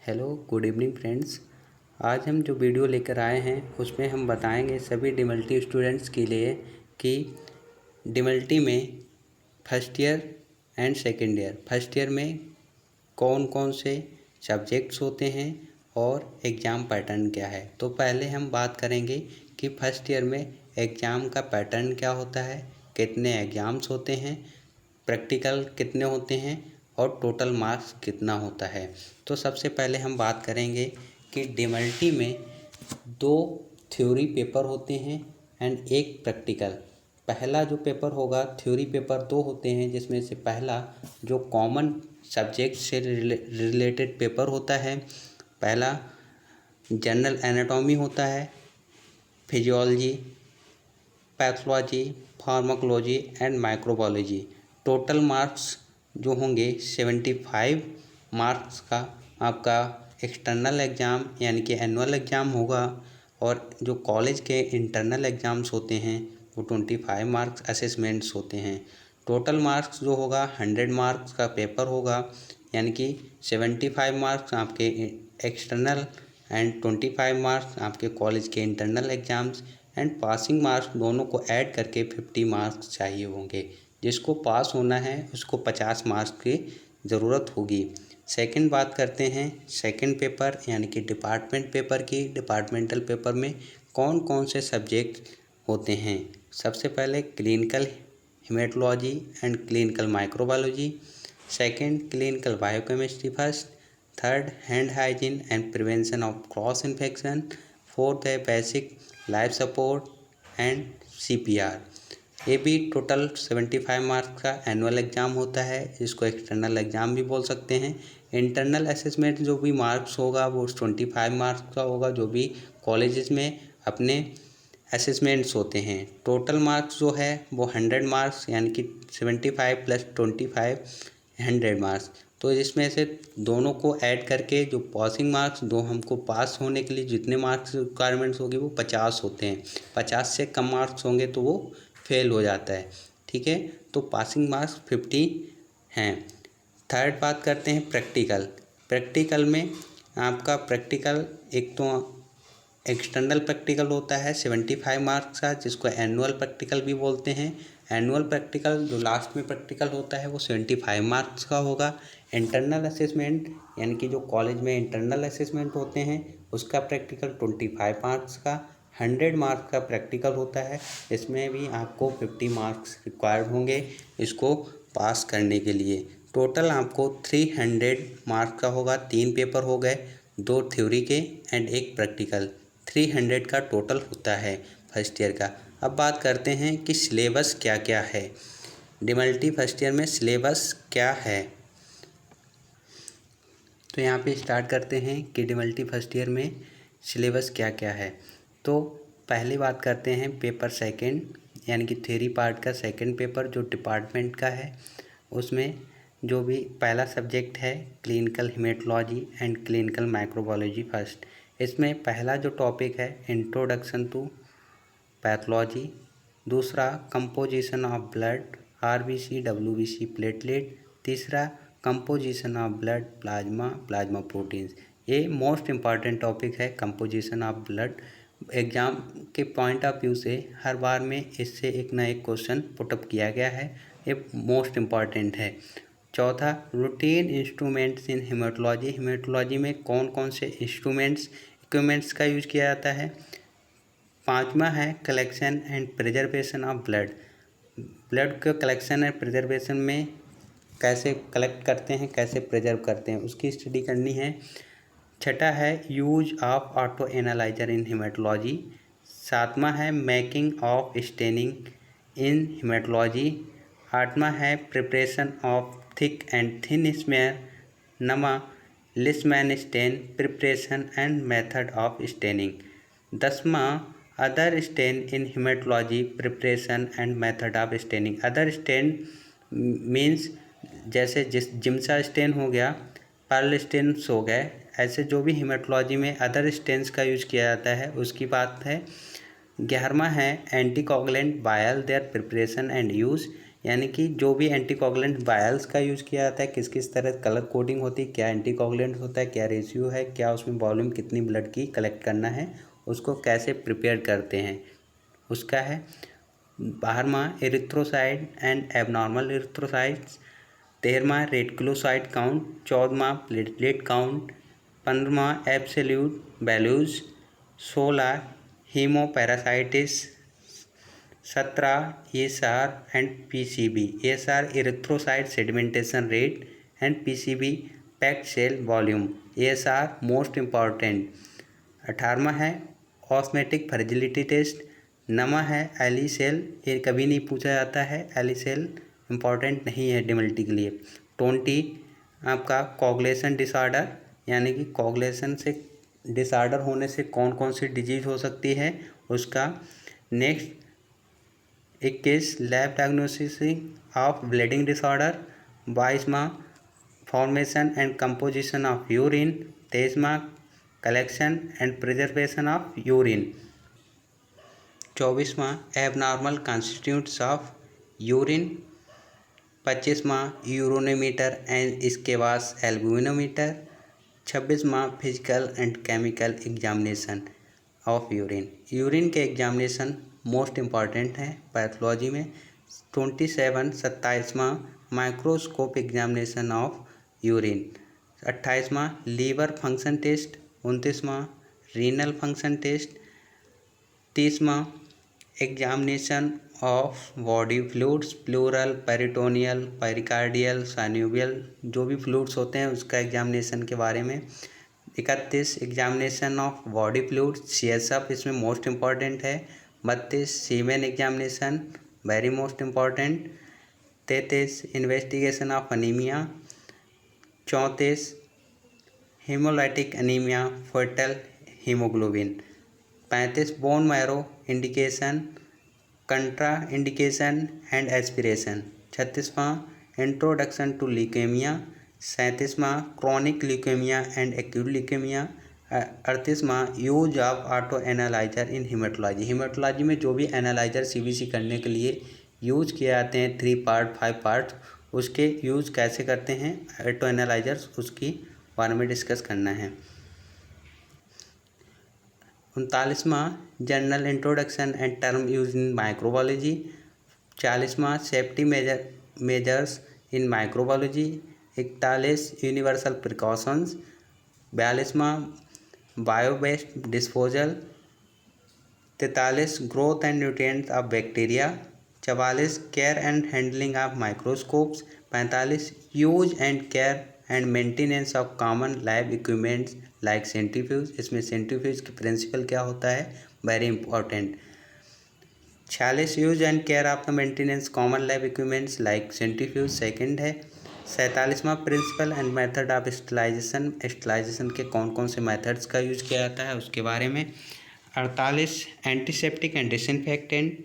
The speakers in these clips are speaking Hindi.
Hello good evening friends. आज हम जो वीडियो लेकर आए हैं उसमें हम बताएंगे सभी डिमल्टी स्टूडेंट्स के लिए कि डिमल्टी में first year and second year first year में कौन कौन से सब्जेक्ट्स होते हैं और एग्ज़ाम पैटर्न क्या है। तो पहले हम बात करेंगे कि फर्स्ट ईयर में एग्ज़ाम का पैटर्न क्या होता है, कितने एग्ज़ाम्स होते हैं, प्रैक्टिकल कितने होते हैं और टोटल मार्क्स कितना होता है। तो सबसे पहले हम बात करेंगे कि डिमल्टी में 2 थ्योरी पेपर होते हैं एंड एक प्रैक्टिकल। पहला जो पेपर होगा थ्योरी पेपर 2 होते हैं, जिसमें से पहला जो कॉमन सब्जेक्ट से रिलेटेड पेपर होता है, पहला जनरल एनाटॉमी होता है, physiology, pathology, pharmacology and microbiology. Total marks जो होंगे 75 मार्क्स का आपका एक्सटर्नल एग्ज़ाम यानी कि एनुअल एग्ज़ाम होगा, और जो कॉलेज के इंटरनल एग्ज़ाम्स होते हैं वो 25 मार्क्स असेसमेंट्स होते हैं। टोटल मार्क्स जो होगा 100 मार्क्स का पेपर होगा, यानी कि 75 मार्क्स आपके एक्सटर्नल एंड 25 मार्क्स आपके कॉलेज के internal exams and passing marks दोनों को ऐड करके 50 मार्क्स चाहिए होंगे। जिसको पास होना है उसको 50 मार्क्स की ज़रूरत होगी। सेकंड बात करते हैं सेकंड पेपर यानी कि डिपार्टमेंट पेपर की। डिपार्टमेंटल पेपर में कौन कौन से सब्जेक्ट होते हैं। सबसे पहले clinical haematology and clinical microbiology, second clinical biochemistry first, third hand hygiene and prevention of cross infection, fourth है basic life support and CPR। ये भी टोटल 75 मार्क्स का एनुअल एग्ज़ाम होता है, इसको एक्सटर्नल एग्ज़ाम भी बोल सकते हैं। इंटरनल असेसमेंट जो भी मार्क्स होगा वो 25 मार्क्स का होगा, जो भी कॉलेजेस में अपने असेसमेंट्स होते हैं। टोटल मार्क्स जो है वो 100 मार्क्स यानी कि 75 + 25 100 मार्क्स। तो इसमें से दोनों को ऐड करके जो पासिंग मार्क्स दो हमको पास होने के लिए जितने मार्क्स रिक्वायरमेंट्स होगी वो 50 होते हैं। 50 से कम मार्क्स होंगे तो वो फेल हो जाता है। ठीक है, तो पासिंग मार्क्स 50 हैं। थर्ड बात करते हैं प्रैक्टिकल। प्रैक्टिकल में आपका प्रैक्टिकल एक तो एक्सटर्नल प्रैक्टिकल होता है 75 मार्क्स का, जिसको एनुअल प्रैक्टिकल भी बोलते हैं। एनुअल प्रैक्टिकल जो लास्ट में प्रैक्टिकल होता है वो 75 मार्क्स का होगा। इंटरनल असेसमेंट यानी कि जो कॉलेज में इंटरनल असेसमेंट होते हैं उसका प्रैक्टिकल 25 मार्क्स का 100 मार्क्स का प्रैक्टिकल होता है। इसमें भी आपको 50 मार्क्स रिक्वायर्ड होंगे इसको पास करने के लिए। टोटल आपको 300 मार्क्स का होगा। 3 पेपर हो गए, 2 थ्योरी के एंड एक प्रैक्टिकल। 300 का टोटल होता है फर्स्ट ईयर का। अब बात करते हैं कि सिलेबस क्या क्या है। डिमल्टी फर्स्ट ईयर में सिलेबस क्या है, तो यहाँ पे स्टार्ट करते हैं कि डिमल्टी फर्स्ट ईयर में सिलेबस क्या क्या है। तो पहली बात करते हैं पेपर सेकंड यानी कि थ्योरी पार्ट का सेकंड पेपर जो डिपार्टमेंट का है। उसमें जो भी पहला सब्जेक्ट है clinical haematology and clinical microbiology first. इसमें पहला जो टॉपिक है इंट्रोडक्शन टू पैथोलॉजी, दूसरा composition of blood RBC WBC platelet, तीसरा composition of blood plasma proteins. ये मोस्ट इम्पॉर्टेंट टॉपिक है कंपोजिशन ऑफ ब्लड। एग्ज़ाम के पॉइंट ऑफ व्यू से हर बार में इससे एक ना एक क्वेश्चन पुटअप किया गया है, ये मोस्ट इम्पॉर्टेंट है। चौथा routine instruments in haematology. Haematology में कौन कौन से इक्विपमेंट्स का यूज किया जाता है। पांचवा है collection and preservation of blood. Blood का कलेक्शन एंड प्रिजर्वेशन में कैसे कलेक्ट करते हैं, कैसे प्रिजर्व करते हैं, उसकी स्टडी करनी है। छठा है use of auto analyser in haematology. सातवां है making of staining in haematology. आठवां है preparation of thick and thin smear. नवा Leishman stain preparation and method of staining. दसवां other stain in haematology preparation and method of staining. Other stain means जैसे जिम्सा स्टेन हो गया, पर्ल स्टेन्स हो गए, ऐसे जो भी हेमेटोलॉजी में अदर स्टेन्स का यूज किया जाता है उसकी बात है। 11वां है एंटीकोगुलेंट बायल देयर प्रिपरेशन एंड यूज़। यानी कि जो भी एंटीकोगुलेंट वायल्स का यूज़ किया जाता है, किस किस तरह कलर कोडिंग होती है, क्या एंटीकोगुलेंट होता है, क्या रेशियो है, क्या उसमें वॉल्यूम कितनी ब्लड की कलेक्ट करना है, उसको कैसे प्रिपेयर करते हैं, उसका है। 12वां एरिथ्रोसाइट एंड एबनॉर्मल एरिथ्रोसाइट्स। 13वां रेटिकुलोसाइट काउंट। 14वां प्लेटलेट काउंट। 15वां absolute values. 16 haemoparasites. 17 ESR and PCB। ESR erythrocyte sedimentation rate and PCB packed cell volume. ESR most important. 18वां है ऑस्मेटिक फ्रेजिलिटी टेस्ट। 9वां है एली सेल, ये कभी नहीं पूछा जाता है, एली सेल इम्पॉर्टेंट नहीं है डिमल्टी के लिए। 20 आपका कोगुलेशन डिसऑर्डर, यानी कि कोगुलेशन से डिसऑर्डर होने से कौन कौन सी डिजीज हो सकती है उसका। Next 21 lab diagnosis of bleeding disorder. 22वां formation and composition of urine. 23वां collection and preservation of urine. 24वां एबनॉर्मल कॉन्स्टिट्यूंट्स ऑफ यूरिन। 25वां यूरोनोमीटर एंड इसके बाद एल्ब्यूमिनोमीटर। 26वां physical and chemical examination of urine. Urine के एग्जामिनेशन मोस्ट इम्पॉर्टेंट है पैथोलॉजी में। 27वां माइक्रोस्कोप एग्जामिनेशन ऑफ यूरिन। 28वां लीवर फंक्शन टेस्ट। 29वां रीनल फंक्शन टेस्ट। 30वां examination of body fluids, pleural, peritoneal, pericardial, synovial, जो भी फ्लूइड्स होते हैं उसका एग्जामिनेशन के बारे में। 31 examination of body fluids, CSF इसमें मोस्ट इम्पॉर्टेंट है। 32 semen examination, very most important. 33 investigation of anaemia. 34 haemolytic anaemia, foetal haemoglobin. 35 bone marrow indication, contraindication and aspiration. 36वां इंट्रोडक्शन टू ल्यूकेमिया। 37वां chronic leukaemia and acute leukaemia. 38वां use of auto analyser in haematology. Haematology में जो भी एनालाइजर CBC करने के लिए यूज किए जाते हैं 3 पार्ट 5 पार्ट, उसके यूज कैसे करते हैं ऑटो एनालाइजर्स, उसकी बारे में डिस्कस करना है। 39वां general introduction and term use in microbiology. 40वां safety measures in microbiology. 41 universal precautions. 42वां biowaste disposal. 43 growth and nutrients of bacteria. 44 care and handling of microscopes. 45 use and care and maintenance of common lab equipments like centrifuge. इसमें सेंट्रीफ्यूज की प्रिंसिपल क्या होता है, very important. 46 use and care of the maintenance common lab equipments like centrifuge second है। 47वां principle and method of sterilization, sterilization के कौन कौन से मेथड्स का यूज किया जाता है उसके बारे में। 48 antiseptic and disinfectant.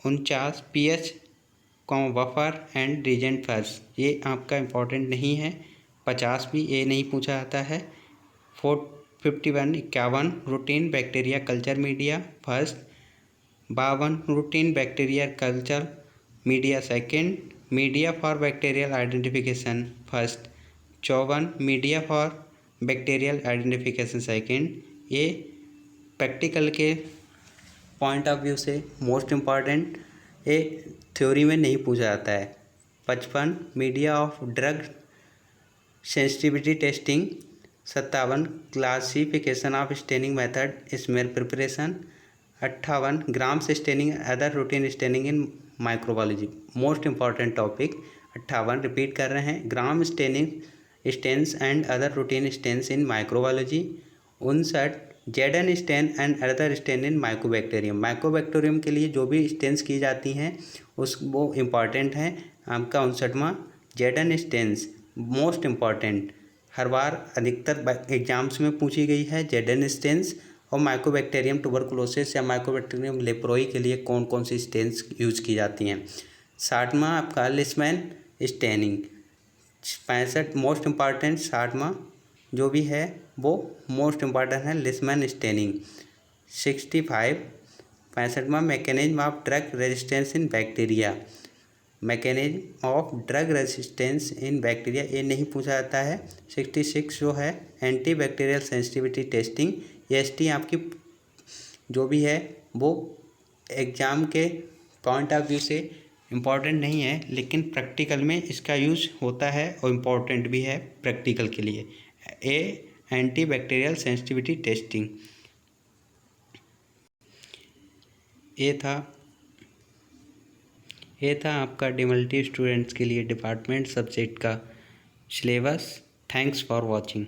49 pH buffer and reagent first, ये आपका इम्पोर्टेंट नहीं है। 50 भी ये नहीं पूछा जाता है। 51 routine bacteria culture media first. 52 routine bacteria culture media second. Media for bacterial identification first. 54 media for bacterial identification second. ये प्रैक्टिकल के पॉइंट ऑफ व्यू से मोस्ट इम्पॉर्टेंट, ये थ्योरी में नहीं पूछा जाता है। 55 media of drug sensitivity testing. 57 classification of staining method smell preparation. 58 grams staining other routine staining in microbiology, most important topic. 58 repeat कर रहे हैं, gram staining stains and other routine stains in microbiology. 59 ZN stain and other stain in mycobacterium, mycobacterium के लिए जो भी स्टेन्स की जाती हैं वो इम्पॉर्टेंट है। आपका 59वां जेडन स्टेन्स मोस्ट इम्पॉर्टेंट, हर बार अधिकतर एग्जाम्स में पूछी गई है जेडन स्टेन्स। और माइकोबैक्टीरियम ट्यूबरकुलोसिस या माइकोबैक्टीरियम लेप्रोई के लिए कौन कौन सी स्टेन्स यूज की जाती हैं। 60वां आपका लिस्मैन स्टेनिंग। 65 मोस्ट इम्पॉर्टेंट, 60वां जो भी है वो मोस्ट इम्पॉर्टेंट है लिस्मैन स्टेनिंग। 65 65वां mechanism of drug resistance in bacteria. Mechanism of drug resistance in bacteria, ये नहीं पूछा जाता है। 66 जो है एंटी बैक्टीरियल सेंसिटिविटी टेस्टिंग, ये ST आपकी जो भी है वो एग्ज़ाम के पॉइंट ऑफ व्यू से इम्पॉर्टेंट नहीं है, लेकिन प्रैक्टिकल में इसका यूज़ होता है और इम्पॉर्टेंट भी है प्रैक्टिकल के लिए। एंटी बैक्टीरियल सेंसिटिविटी टेस्टिंग ये था आपका डिमल्टी स्टूडेंट्स के लिए डिपार्टमेंट सब्जेक्ट का सिलेबस। Thanks for watching.